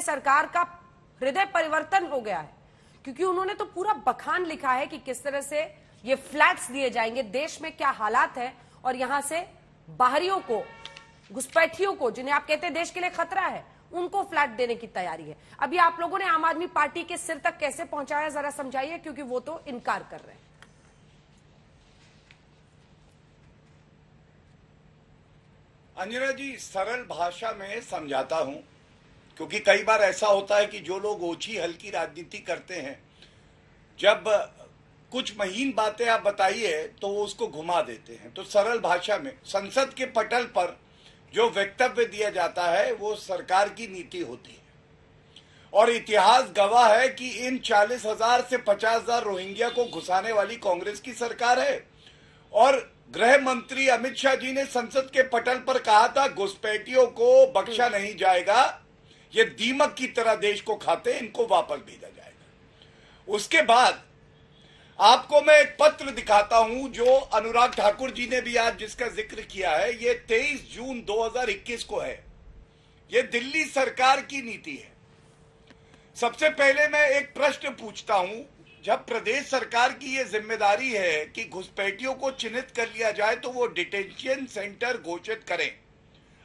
में सरकार का हृदय परिवर्तन हो गया है, क्योंकि उन्होंने तो पूरा बखान लिखा है कि किस तरह से ये फ्लैट्स दिए जाएंगे, देश में क्या हालात है, और यहां से बाहरियों को, घुसपैठियों को, जिन्हें आप कहते हैं देश के लिए खतरा है, उनको फ्लैट देने की तैयारी है। अभी आप लोगों ने आम आदमी पार्टी के सिर तक कैसे पहुंचाया, जरा समझाइए, क्योंकि वो तो इनकार कर रहे हैं। अंजना जी, सरल भाषा में समझाता हूं, क्योंकि कई बार ऐसा होता है कि जो लोग ओछी हल्की राजनीति करते हैं, जब कुछ महीन बातें आप बताइए तो वो उसको घुमा देते हैं। तो सरल भाषा में, संसद के पटल पर जो वक्तव्य दिया जाता है वो सरकार की नीति होती है, और इतिहास गवाह है कि इन 40,000 से 50,000 रोहिंग्या को घुसाने वाली कांग्रेस की सरकार है। और गृह मंत्री अमित शाह जी ने संसद के पटल पर कहा था, घुसपैठियों को बख्शा नहीं जाएगा, ये दीमक की तरह देश को खाते, इनको वापस भेजा जाएगा। उसके बाद आपको मैं एक पत्र दिखाता हूं जो अनुराग ठाकुर जी ने भी आज जिसका जिक्र किया है, ये 23 जून 2021 को है। ये दिल्ली सरकार की नीति है। सबसे पहले मैं एक प्रश्न पूछता हूं, जब प्रदेश सरकार की ये जिम्मेदारी है कि घुसपैठियों को चिन्हित कर लिया जाए तो वो डिटेंशन सेंटर घोषित करें।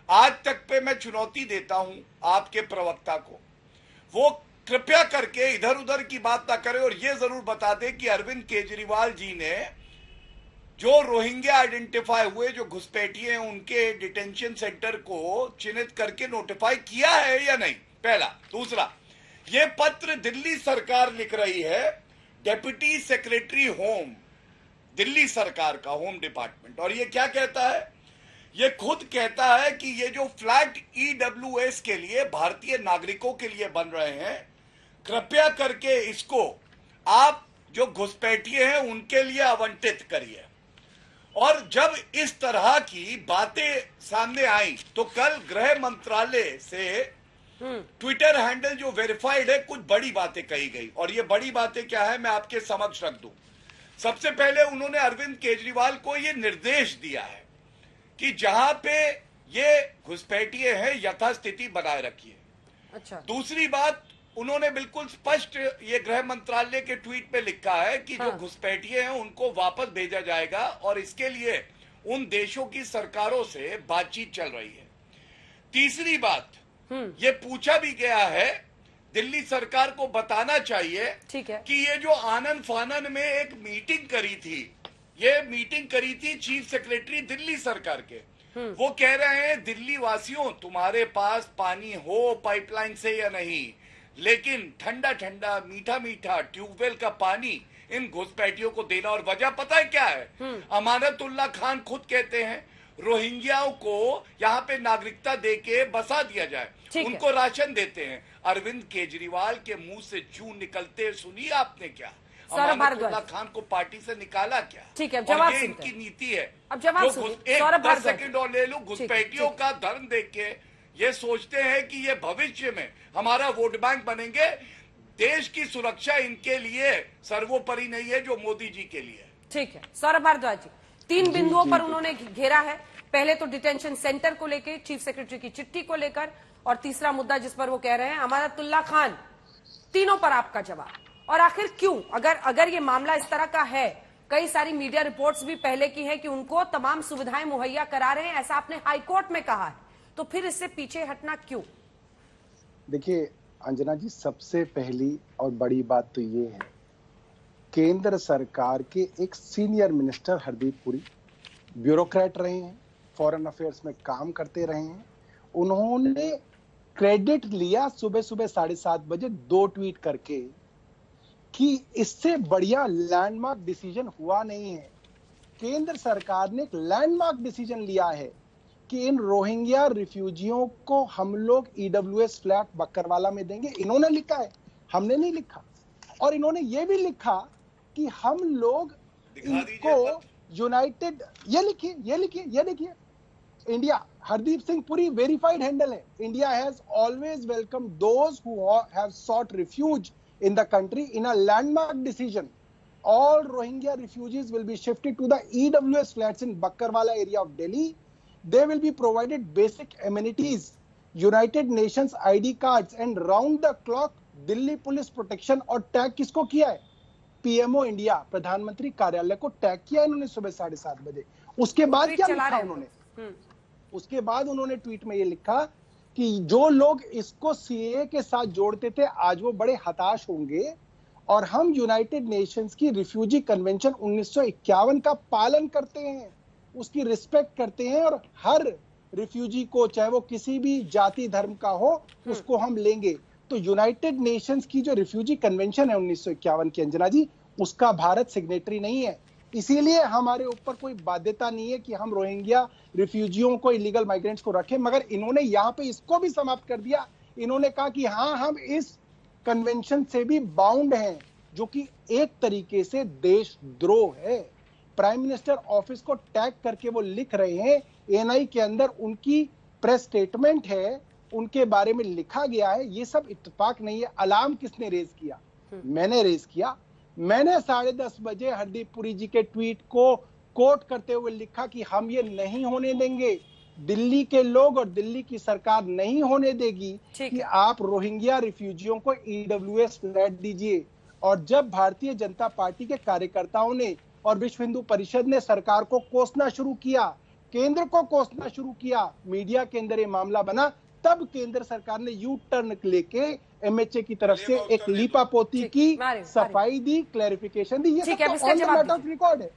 आज तक पे मैं चुनौती देता हूं आपके प्रवक्ता को, वो कृपया करके इधर उधर की बात ना करें और ये जरूर बता दें कि अरविंद केजरीवाल जी ने जो रोहिंग्या आइडेंटिफाई हुए, जो घुसपैठिए हैं, उनके डिटेंशन सेंटर को चिन्हित करके नोटिफाई किया है या नहीं, पहला। दूसरा, ये पत्र दिल्ली सरकार लिख रही है, डेप्यूटी सेक्रेटरी होम, दिल्ली सरकार का होम डिपार्टमेंट, और ये क्या कहता है? ये खुद कहता है कि ये जो फ्लैट ईडब्ल्यूएस के लिए भारतीय नागरिकों के लिए बन रहे हैं, कृपया करके इसको आप जो घुसपैठिए हैं उनके लिए आवंटित करिए। और जब इस तरह की बातें सामने आई तो कल गृह मंत्रालय से ट्विटर हैंडल जो वेरीफाइड है, कुछ बड़ी बातें कही गई। और ये बड़ी बातें क्या है, मैं आपके समक्ष रख दूं। सबसे पहले उन्होंने अरविंद केजरीवाल को ये निर्देश दिया है कि जहां पे ये घुसपैठिए हैं, यथास्थिति बनाए रखिए। अच्छा। दूसरी बात, उन्होंने बिल्कुल स्पष्ट ये गृह मंत्रालय के ट्वीट पे लिखा है कि जो घुसपैठिए हैं उनको वापस भेजा जाएगा, और इसके लिए उन देशों की सरकारों से बातचीत चल रही है। तीसरी बात, ये पूछा भी गया है, दिल्ली सरकार को बताना चाहिए कि ये जो आनन फानन में एक मीटिंग करी थी, ये मीटिंग करी थी चीफ सेक्रेटरी दिल्ली सरकार के, वो कह रहे हैं दिल्ली वासियों, तुम्हारे पास पानी हो पाइपलाइन से या नहीं, लेकिन ठंडा ठंडा मीठा मीठा ट्यूबवेल का पानी इन घुसपैठियों को देना। और वजह पता है क्या है? अमानतुल्लाह खान खुद कहते हैं रोहिंग्याओं को यहाँ पे नागरिकता देके बसा दिया जाए, उनको राशन देते हैं। अरविंद केजरीवाल के मुंह से जू निकलते सुनिए आपने क्या? अमानतुल्लाह खान को पार्टी से निकाला क्या? ठीक है, जवाब ये इनकी नीति है। अब जवाब सुनिए। 10 सेकंड और ले लूं। घुसपैठियों का धर्म देख के ये सोचते हैं कि ये भविष्य में हमारा वोट बैंक बनेंगे। देश की सुरक्षा इनके लिए सर्वोपरि नहीं है जो मोदी जी के लिए। ठीक है, सौरभ भारद्वाज जी, 3 बिंदुओं पर उन्होंने घेरा है। पहले तो डिटेंशन सेंटर को लेकर, चीफ सेक्रेटरी की चिट्ठी को लेकर, और तीसरा मुद्दा जिस पर वो कह रहे हैं अमानतुल्लाह खान। तीनों पर आपका जवाब। और आखिर क्यों, अगर ये मामला इस तरह का है, कई सारी मीडिया रिपोर्ट्स भी पहले की है कि उनको तमाम सुविधाएं मुहैया करा रहे हैं, ऐसा आपने हाईकोर्ट में कहा है, तो फिर इससे पीछे हटना क्यों? देखिए अंजना जी, सबसे पहली और बड़ी बात तो ये है, केंद्र सरकार के एक senior minister Hardeep Puri bureaucrat रहे हैं, फॉरेन अफेयर्स में काम करते रहे हैं। उन्होंने क्रेडिट लिया सुबह सुबह 7:30 बजे 2 ट्वीट करके कि इससे बढ़िया लैंडमार्क डिसीजन हुआ नहीं है। केंद्र सरकार ने एक लैंडमार्क डिसीजन लिया है कि इन रोहिंग्या रिफ्यूजियों को हम लोग ईडब्ल्यूएस फ्लैट बक्करवाला में देंगे। इन्होंने लिखा है, हमने नहीं लिखा। और इन्होंने ये भी लिखा कि हम लोग इनको यूनाइटेड, ये देखिए India, Hardeep Singh Puri verified handle है, India has always welcome those who have sought refuge in the country in a landmark decision. All Rohingya refugees will be shifted to the EWS flats in Bakkarwala area of Delhi. They will be provided basic amenities United Nations ID cards and round the clock Delhi police protection, और tag किसको किया है? PMO India, प्रधानमंत्री कार्यालय को tag किया इन्होंने सुबह 7:30 बजे। उसके बाद क्या लिखा उन्होंने? उसके बाद उन्होंने ट्वीट में ये लिखा कि जो लोग इसको सीए के साथ जोड़ते थे आज वो बड़े हताश होंगे, और हम यूनाइटेड नेशंस की रिफ्यूजी कन्वेंशन 1951 का पालन करते हैं, उसकी रिस्पेक्ट करते हैं, और हर रिफ्यूजी को, चाहे वो किसी भी जाति धर्म का हो, उसको हम लेंगे। तो यूनाइटेड नेशंस की जो रिफ्यूजी कन्वेंशन है 1951 की, अंजना जी, उसका भारत सिग्नेटरी नहीं है। इसीलिए हमारे ऊपर कोई बाध्यता नहीं है कि हम रोहिंग्या रिफ्यूजियों को, इलीगल माइग्रेंट्स को रखें। मगर इन्होंने यहाँ पे इसको भी समाप्त कर दिया। इन्होंने कहा कि हाँ, हम इस कन्वेंशन से भी बाउंड हैं, जो कि एक तरीके से देशद्रोह है। प्राइम मिनिस्टर ऑफिस को टैग करके वो लिख रहे हैं, एएनआई के अंदर उनकी प्रेस स्टेटमेंट है, उनके बारे में लिखा गया है। ये सब इत्तेफाक नहीं है। अलार्म किसने रेज किया? मैंने रेज किया। मैंने 10:30 बजे हरदीप पुरी जी के ट्वीट को कोट करते हुए लिखा कि हम ये नहीं होने देंगे, दिल्ली के लोग और दिल्ली की सरकार नहीं होने देगी कि आप रोहिंग्या रिफ्यूजियों को ईडब्ल्यूएस फ्लैट दीजिए। और जब भारतीय जनता पार्टी के कार्यकर्ताओं ने और विश्व हिंदू परिषद ने सरकार को कोसना शुरू किया, केंद्र को कोसना शुरू किया, मीडिया के अंदर ये मामला बना, तब केंद्र सरकार ने यू टर्न लेके एमएचए की तरफ से एक लीपापोती की, सफाई दी, क्लैरिफिकेशन दी। ये सब तो on the matter of record है।